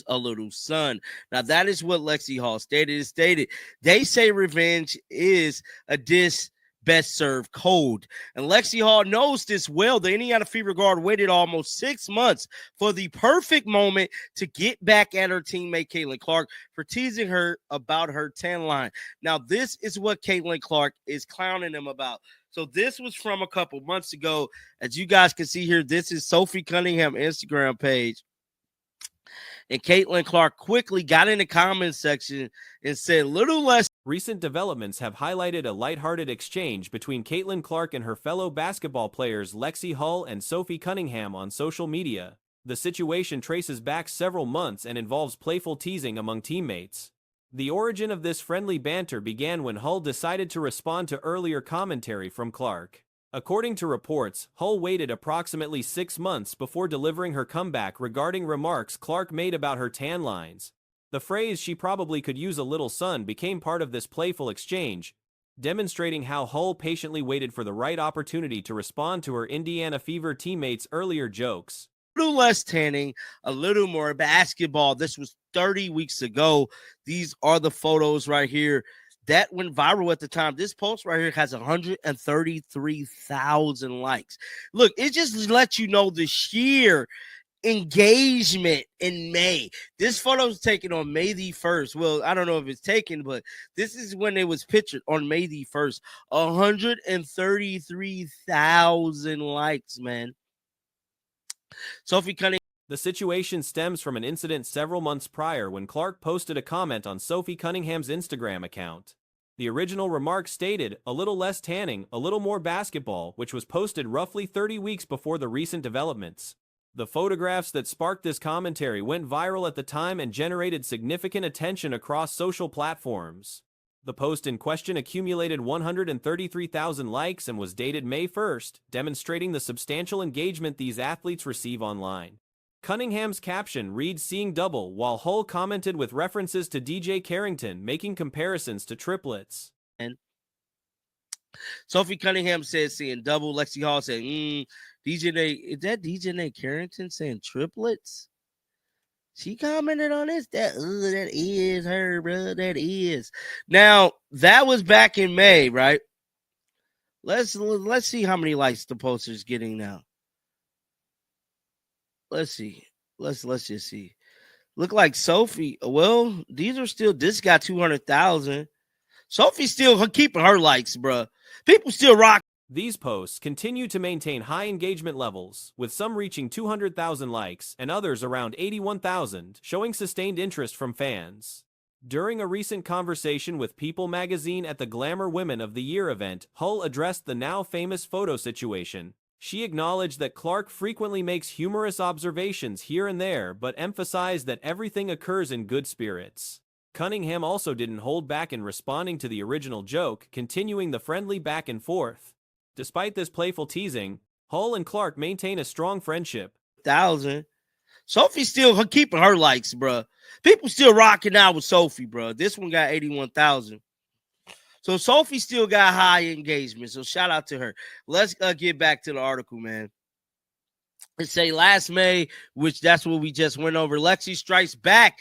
a little son. Now, that is what Lexie Hall stated. It stated, they say revenge is a dish best served cold. And Lexie Hall knows this well. The Indiana Fever guard waited almost 6 months for the perfect moment to get back at her teammate Caitlin Clark for teasing her about her tan line. Now, this is what Caitlin Clark is clowning him about. So this was from a couple months ago. As you guys can see here, this is Sophie Cunningham Instagram page. And Caitlin Clark quickly got in the comments section and said, little less. Recent developments have highlighted a lighthearted exchange between Caitlin Clark and her fellow basketball players Lexie Hull and Sophie Cunningham on social media. The situation traces back several months and involves playful teasing among teammates. The origin of this friendly banter began when Hull decided to respond to earlier commentary from Clark. According to reports, Hull waited approximately 6 months before delivering her comeback regarding remarks Clark made about her tan lines. The phrase "she probably could use a little sun" became part of this playful exchange, demonstrating how Hull patiently waited for the right opportunity to respond to her Indiana Fever teammates' earlier jokes. A little less tanning, a little more basketball. This was 30 weeks ago. These are the photos right here that went viral at the time. This post right here has 133,000 likes. Look, it just lets you know the sheer engagement in May. This photo was taken on May the 1st. Well, I don't know if it's taken, but this is when it was pictured on May the 1st. 133,000 likes, man. Sophie Cunningham. The situation stems from an incident several months prior when Clark posted a comment on Sophie Cunningham's Instagram account. The original remark stated, "a little less tanning, a little more basketball," which was posted roughly 30 weeks before the recent developments. The photographs that sparked this commentary went viral at the time and generated significant attention across social platforms. The post in question accumulated 133,000 likes and was dated May 1st, demonstrating the substantial engagement these athletes receive online. Cunningham's caption reads "seeing double," while Hull commented with references to DJ Carrington, making comparisons to triplets. And Sophie Cunningham says seeing double. Lexie Hall said, is that DJ Carrington saying triplets? She commented on this. That is her, bro. That is. Now, that was back in May, right? Let's see how many likes the poster's getting now. Let's see. Let's just see. Look like Sophie. Well, these are still. This got 200,000. Sophie's still keeping her likes, bro. People still rock. These posts continue to maintain high engagement levels, with some reaching 200,000 likes and others around 81,000, showing sustained interest from fans. During a recent conversation with People magazine at the Glamour Women of the Year event, Hull addressed the now famous photo situation. She acknowledged that Clark frequently makes humorous observations here and there, but emphasized that everything occurs in good spirits. Cunningham also didn't hold back in responding to the original joke, continuing the friendly back and forth. Despite this playful teasing, Hull and Clark maintain a strong friendship. Sophie's still keeping her likes, bro. People still rocking out with Sophie, bro. This one got 81,000. So Sophie still got high engagement. So shout out to her. Let's get back to the article, man. It say last May, which that's what we just went over. Lexie strikes back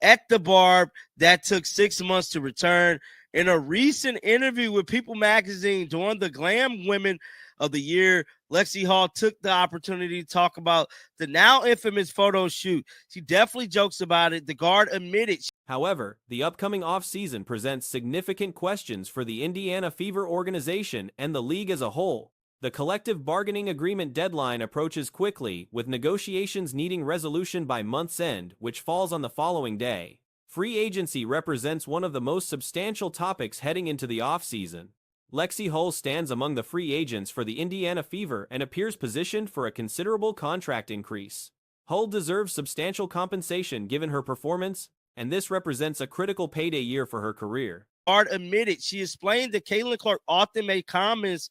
at the barb that took 6 months to return. In a recent interview with People magazine during the Glam Women of the Year, Lexie Hall took the opportunity to talk about the now infamous photo shoot. She definitely jokes about it. The guard admitted. However, the upcoming offseason presents significant questions for the Indiana Fever organization and the league as a whole. The collective bargaining agreement deadline approaches quickly, with negotiations needing resolution by month's end, which falls on the following day. Free agency represents one of the most substantial topics heading into the offseason. Lexie Hull stands among the free agents for the Indiana Fever and appears positioned for a considerable contract increase. Hull deserves substantial compensation given her performance, and this represents a critical payday year for her career. Guard admitted. She explained that Caitlin Clark often made comments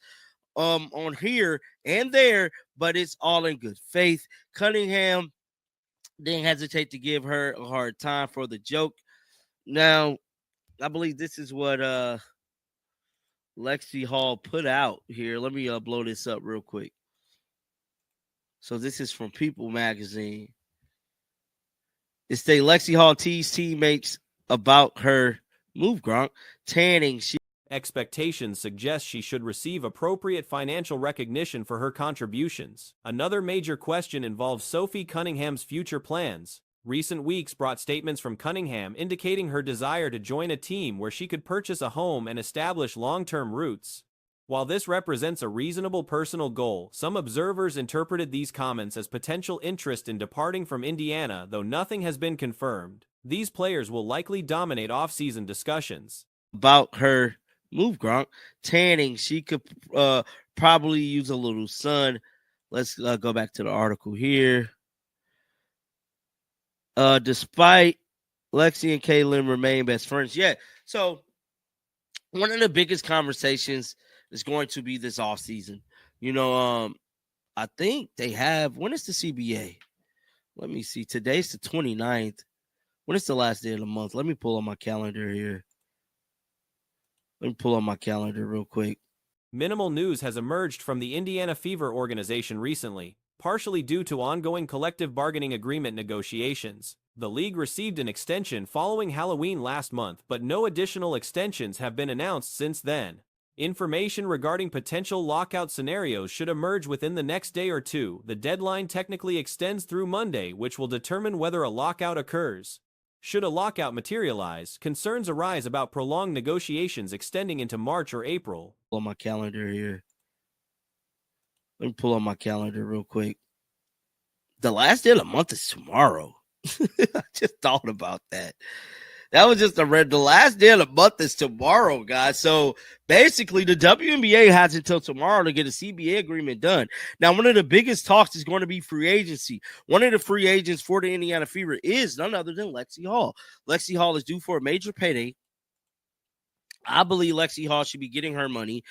on here and there, but it's all in good faith. Cunningham didn't hesitate to give her a hard time for the joke. Now, I believe this is what Lexie Hall put out here. Let me blow this up real quick. So this is from People magazine. It states Lexie Hall teased teammates about her move, Gronk. Tanning, she Expectations suggest she should receive appropriate financial recognition for her contributions. Another major question involves Sophie Cunningham's future plans. Recent weeks brought statements from Cunningham indicating her desire to join a team where she could purchase a home and establish long-term roots. While this represents a reasonable personal goal, some observers interpreted these comments as potential interest in departing from Indiana, though nothing has been confirmed. These players will likely dominate off-season discussions. About her move, Gronk. Tanning, she could probably use a little sun. Let's go back to the article here. Despite Lexie and Caitlin remain best friends. Yeah, so one of the biggest conversations is going to be this offseason. I think they have, when is the CBA? Let me see. Today's the 29th. When is the last day of the month? Let me pull up my calendar here. Let me pull up my calendar real quick. Minimal news has emerged from the Indiana Fever organization recently, partially due to ongoing collective bargaining agreement negotiations. The league received an extension following Halloween last month, but no additional extensions have been announced since then. Information regarding potential lockout scenarios should emerge within the next day or two. The deadline technically extends through Monday, which will determine whether a lockout occurs. Should a lockout materialize, concerns arise about prolonged negotiations extending into March or April. Pull up my calendar here. Let me pull up my calendar real quick. The last day of the month is tomorrow. I just thought about that. That was just the last day of the month is tomorrow, guys. So basically, the WNBA has until tomorrow to get a CBA agreement done. Now, one of the biggest talks is going to be free agency. One of the free agents for the Indiana Fever is none other than Lexie Hall. Lexie Hall is due for a major payday. I believe Lexie Hall should be getting her money.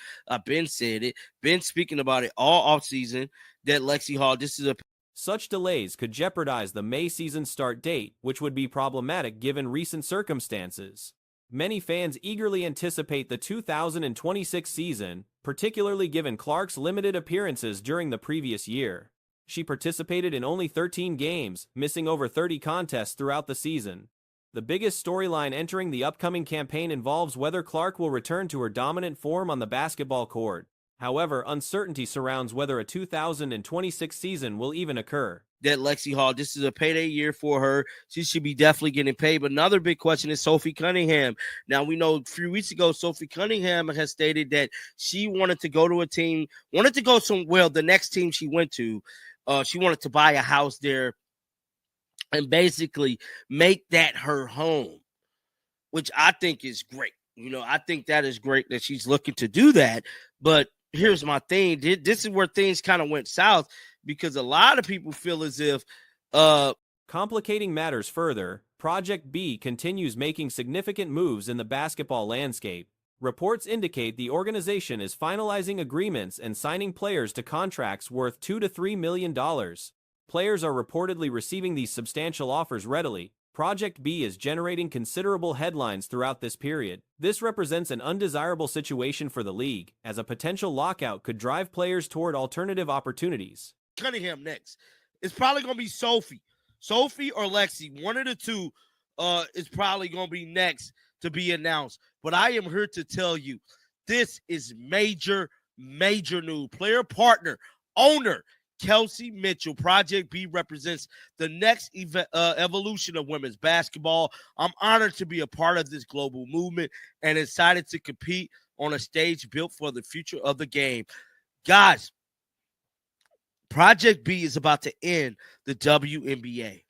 Ben said it. Ben speaking about it all offseason that Lexie Hall, this is a Such delays could jeopardize the May season start date, which would be problematic given recent circumstances. Many fans eagerly anticipate the 2026 season, particularly given Clark's limited appearances during the previous year. She participated in only 13 games, missing over 30 contests throughout the season. The biggest storyline entering the upcoming campaign involves whether Clark will return to her dominant form on the basketball court. However, uncertainty surrounds whether a 2026 season will even occur. That Lexie Hall, this is a payday year for her. She should be definitely getting paid. But another big question is Sophie Cunningham. Now, we know a few weeks ago, Sophie Cunningham has stated that she wanted to go to a team, the next team she went to, she wanted to buy a house there and basically make that her home, which I think is great. I think that is great that she's looking to do that. But here's my thing. This is where things kind of went south because a lot of people feel as if complicating matters further, Project B continues making significant moves in the basketball landscape. Reports indicate the organization is finalizing agreements and signing players to contracts worth $2 to $3 million. Players are reportedly receiving these substantial offers readily. Project B is generating considerable headlines throughout this period. This represents an undesirable situation for the league, as a potential lockout could drive players toward alternative opportunities. Cunningham next. It's probably going to be Sophie. Sophie or Lexie. One of the two is probably going to be next to be announced. But I am here to tell you, this is major, major news. Player partner, owner, Kelsey Mitchell. Project B represents the next evolution of women's basketball. I'm honored to be a part of this global movement and excited to compete on a stage built for the future of the game. Guys, Project B is about to end the WNBA.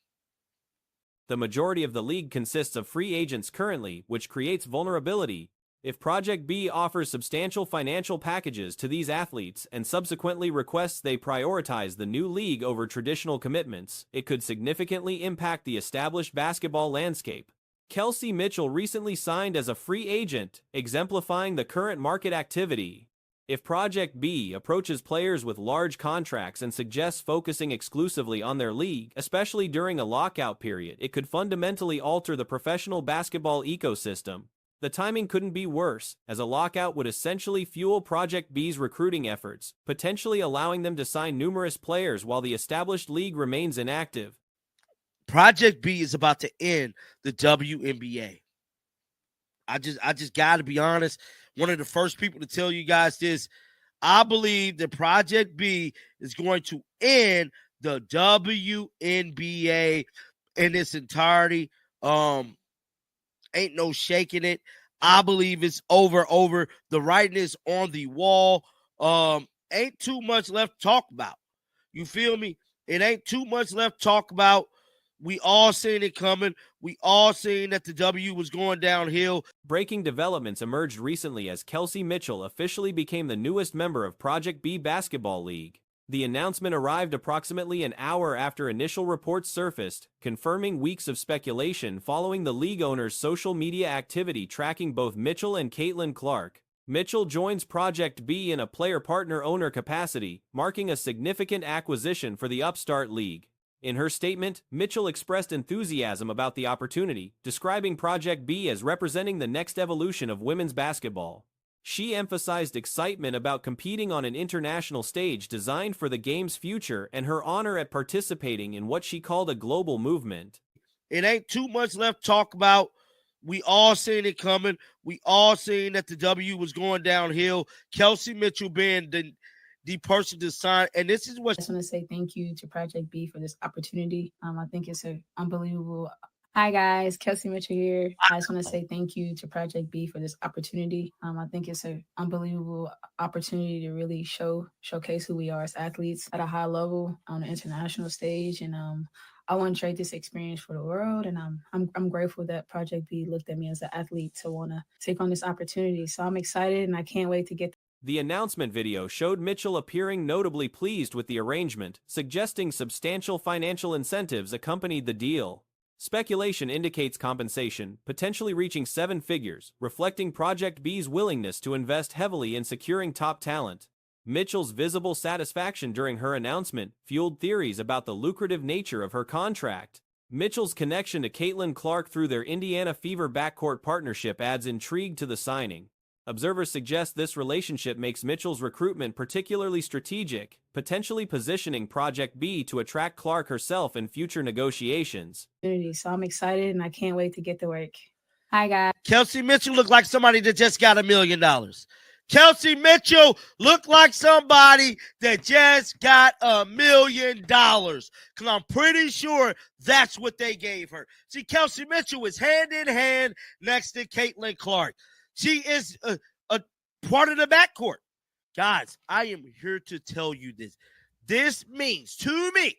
The majority of the league consists of free agents currently, which creates vulnerability. If Project B offers substantial financial packages to these athletes and subsequently requests they prioritize the new league over traditional commitments, it could significantly impact the established basketball landscape. Kelsey Mitchell recently signed as a free agent, exemplifying the current market activity. If Project B approaches players with large contracts and suggests focusing exclusively on their league, especially during a lockout period, it could fundamentally alter the professional basketball ecosystem. The timing couldn't be worse, as a lockout would essentially fuel Project B's recruiting efforts, potentially allowing them to sign numerous players while the established league remains inactive. Project B is about to end the WNBA. I just got to be honest. One of the first people to tell you guys this. I believe that Project B is going to end the WNBA in its entirety. Ain't no shaking it. I believe it's over. The writing is on the wall. Ain't too much left to talk about. You feel me? It ain't too much left to talk about. We all seen it coming. We all seen that the W was going downhill. Breaking developments emerged recently as Kelsey Mitchell officially became the newest member of Project B Basketball League. The announcement arrived approximately an hour after initial reports surfaced, confirming weeks of speculation following the league owner's social media activity tracking both Mitchell and Caitlin Clark. Mitchell joins Project B in a player-partner-owner capacity, marking a significant acquisition for the upstart league. In her statement, Mitchell expressed enthusiasm about the opportunity, describing Project B as representing the next evolution of women's basketball. She emphasized excitement about competing on an international stage designed for the game's future and her honor at participating in what she called a global movement. It ain't too much left to talk about. We all seen it coming. We all seen that the W was going downhill. Kelsey Mitchell being the person to sign. And this is what I just want to say thank you to Project B for this opportunity. I think it's an unbelievable. Hi guys, Kelsey Mitchell here. I just want to say thank you to Project B for this opportunity. I think it's an unbelievable opportunity to really showcase who we are as athletes at a high level on the international stage. And I want to trade this experience for the world. And I'm grateful that Project B looked at me as an athlete to want to take on this opportunity. So I'm excited and I can't wait to get. The announcement video showed Mitchell appearing notably pleased with the arrangement, suggesting substantial financial incentives accompanied the deal. Speculation indicates compensation, potentially reaching 7 figures, reflecting Project B's willingness to invest heavily in securing top talent. Mitchell's visible satisfaction during her announcement fueled theories about the lucrative nature of her contract. Mitchell's connection to Caitlin Clark through their Indiana Fever backcourt partnership adds intrigue to the signing. Observers suggest this relationship makes Mitchell's recruitment particularly strategic, potentially positioning Project B to attract Clark herself in future negotiations. So I'm excited and I can't wait to get to work. Hi, guys. Kelsey Mitchell looked like somebody that just got $1 million. Kelsey Mitchell looked like somebody that just got $1 million. Because I'm pretty sure that's what they gave her. See, Kelsey Mitchell is hand in hand next to Caitlin Clark. She is a part of the backcourt. Guys, I am here to tell you this. This means to me,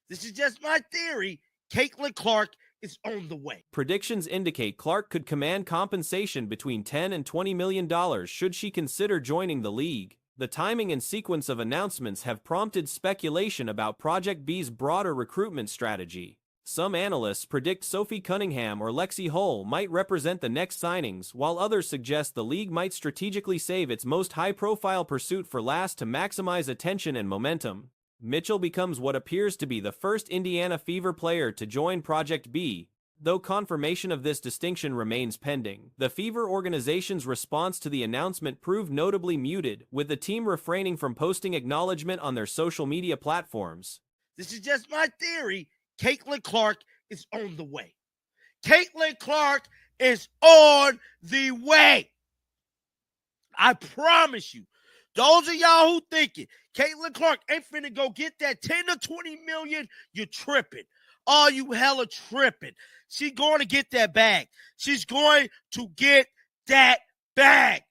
this is just my theory, Caitlin Clark is on the way. Predictions indicate Clark could command compensation between $10 and $20 million should she consider joining the league. The timing and sequence of announcements have prompted speculation about Project B's broader recruitment strategy. Some analysts predict Sophie Cunningham or Lexie Hull might represent the next signings, while others suggest the league might strategically save its most high-profile pursuit for last to maximize attention and momentum. Mitchell becomes what appears to be the first Indiana Fever player to join Project B, though confirmation of this distinction remains pending. The Fever organization's response to the announcement proved notably muted, with the team refraining from posting acknowledgement on their social media platforms. This is just my theory. Caitlin Clark is on the way. Caitlin Clark is on the way. I promise you. Those of y'all who thinking Caitlin Clark ain't finna go get that 10 to 20 million, you're tripping. Oh, you hella tripping. She's going to get that bag. She's going to get that bag.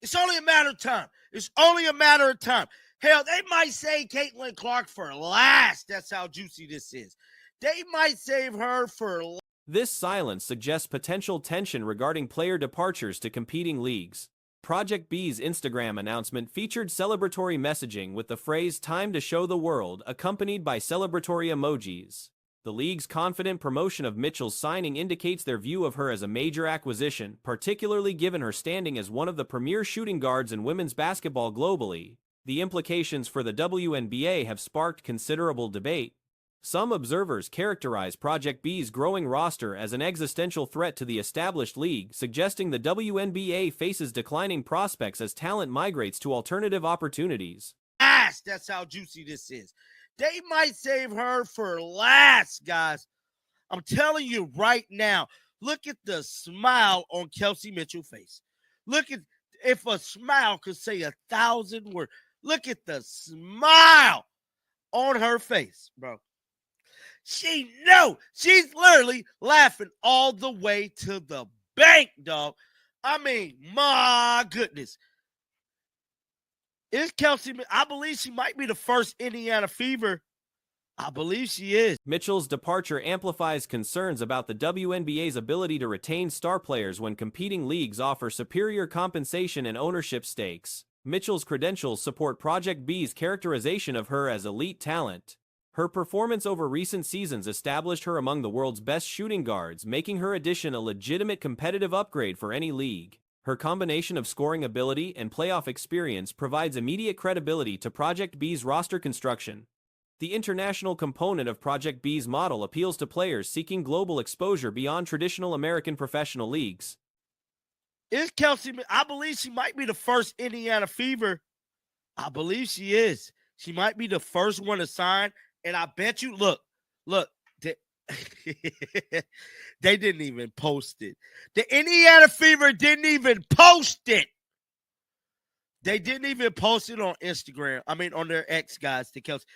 It's only a matter of time. It's only a matter of time. Hell, they might say Caitlin Clark for last. That's how juicy this is. They might save her for last. This silence suggests potential tension regarding player departures to competing leagues. Project B's Instagram announcement featured celebratory messaging with the phrase "Time to show the world," accompanied by celebratory emojis. The league's confident promotion of Mitchell's signing indicates their view of her as a major acquisition, particularly given her standing as one of the premier shooting guards in women's basketball globally. The implications for the WNBA have sparked considerable debate. Some observers characterize Project B's growing roster as an existential threat to the established league, suggesting the WNBA faces declining prospects as talent migrates to alternative opportunities. That's how juicy this is. They might save her for last, guys. I'm telling you right now. Look at the smile on Kelsey Mitchell's face. Look at, if a smile could say 1,000 words. Look at the smile on her face, bro. She's literally laughing all the way to the bank, dog. I mean, my goodness. Is Kelsey, I believe she might be the first Indiana Fever. I believe she is. Mitchell's departure amplifies concerns about the WNBA's ability to retain star players when competing leagues offer superior compensation and ownership stakes. Mitchell's credentials support Project B's characterization of her as elite talent. Her performance over recent seasons established her among the world's best shooting guards, making her addition a legitimate competitive upgrade for any league. Her combination of scoring ability and playoff experience provides immediate credibility to Project B's roster construction. The international component of Project B's model appeals to players seeking global exposure beyond traditional American professional leagues. Is Kelsey, I believe she might be the first Indiana Fever. I believe she is. She might be the first one to sign. And I bet you, look, they, they didn't even post it. The Indiana Fever didn't even post it. They didn't even post it on Instagram. I mean, on their X, guys, the Kelsey.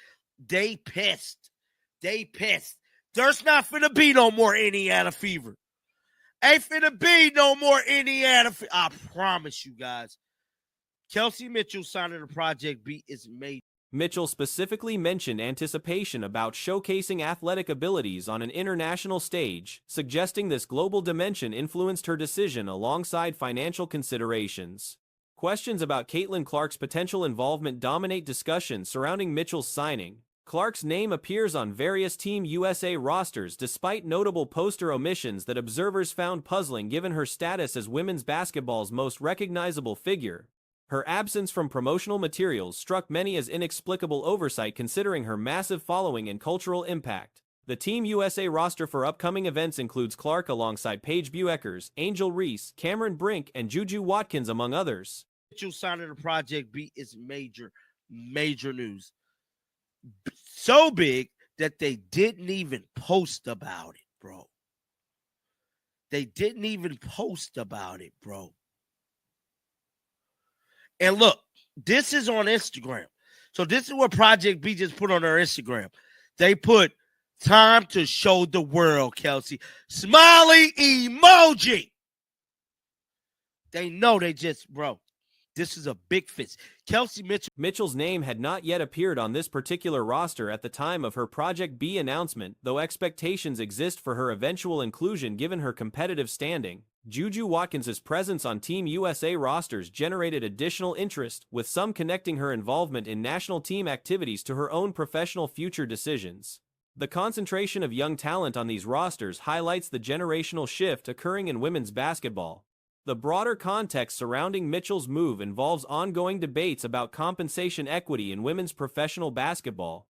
They pissed. There's not finna be no more Indiana Fever. Ain't finna be no more Indiana Fever. I promise you guys. Kelsey Mitchell signing the Project B is major. Mitchell specifically mentioned anticipation about showcasing athletic abilities on an international stage, suggesting this global dimension influenced her decision alongside financial considerations. Questions about Caitlin Clark's potential involvement dominate discussions surrounding Mitchell's signing. Clark's name appears on various Team USA rosters despite notable poster omissions that observers found puzzling given her status as women's basketball's most recognizable figure. Her absence from promotional materials struck many as inexplicable oversight considering her massive following and cultural impact. The Team USA roster for upcoming events includes Clark alongside Paige Bueckers, Angel Reese, Cameron Brink, and Juju Watkins, among others. Mitchell signing the Project B is major news. So big that they didn't even post about it, bro. They didn't even post about it, bro. And look, this is on Instagram. So this is what Project B just put on their Instagram. They put time to show the world, Kelsey. Smiley emoji. They know they just, bro. This is a big fist. Kelsey Mitchell. Mitchell's name had not yet appeared on this particular roster at the time of her Project B announcement, though expectations exist for her eventual inclusion given her competitive standing. Juju Watkins' presence on Team USA rosters generated additional interest, with some connecting her involvement in national team activities to her own professional future decisions. The concentration of young talent on these rosters highlights the generational shift occurring in women's basketball. The broader context surrounding Mitchell's move involves ongoing debates about compensation equity in women's professional basketball.